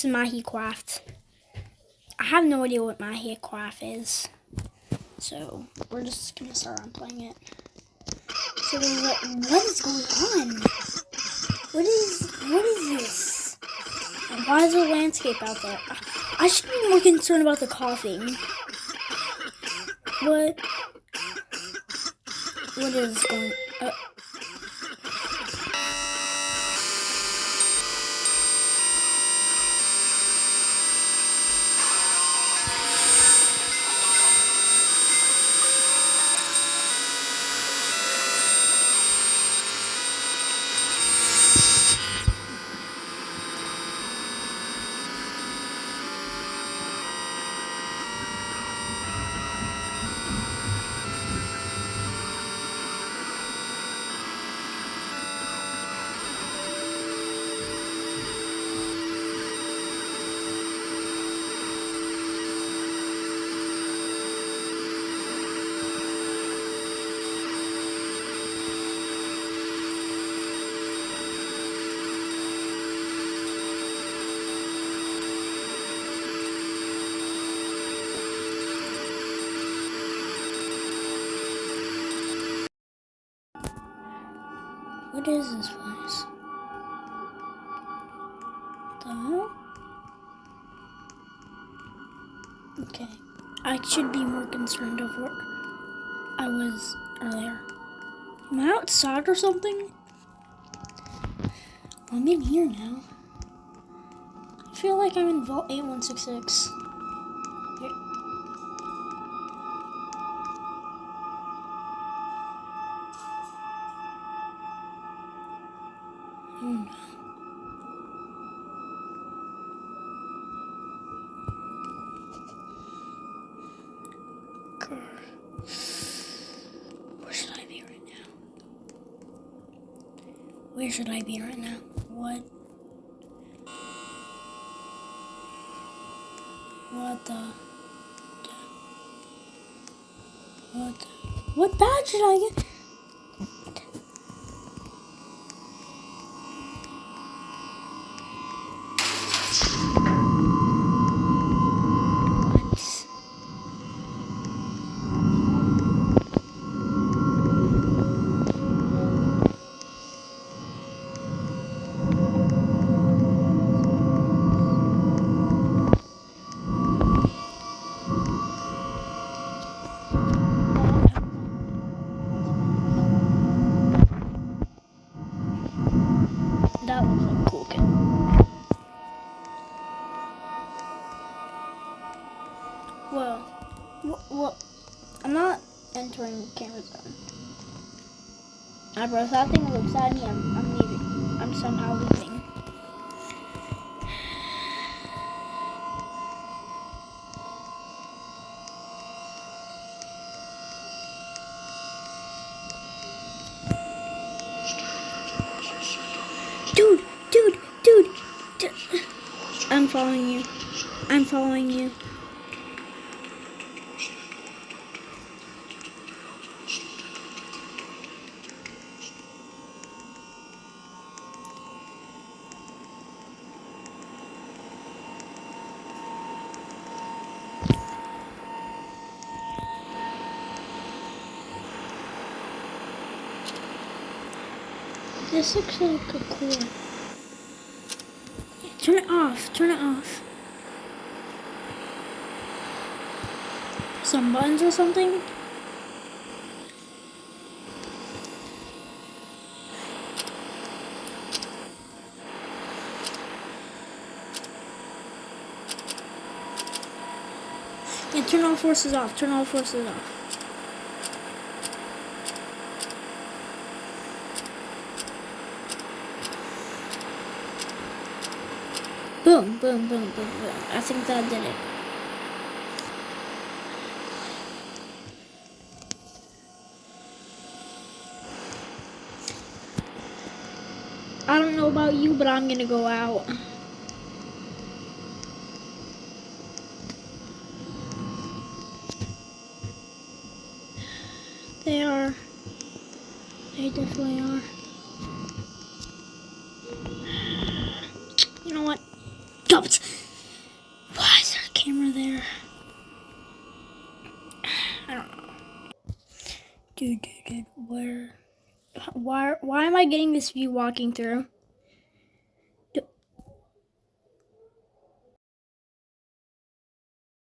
Minecraft. I have no idea what Minecraft is, so we're just gonna start on playing it. So what is going on? What is this? And why is there a landscape out there? I should be more concerned about the coughing. What is going on? What is this place? What the hell? Okay. I should be more concerned of where I was earlier. Am I outside or something? I'm in here now. I feel like I'm in Vault 8166. Here. Where should I be right now? Where should I be right now? What what badge did I get? That looks like a cool kid. Well, I'm not entering the camera zone. Bro, if that thing looks at me, I'm leaving. I'm somehow leaving. Dude. I'm following you. This looks like a cool. Turn it off. Some buttons or something? Yeah, turn all forces off. Boom. I think that did it. I don't know about you, but I'm gonna go out. They definitely are. You know Jumps. Why is there a camera there? I don't know. Dude, where? Why am I getting this view walking through?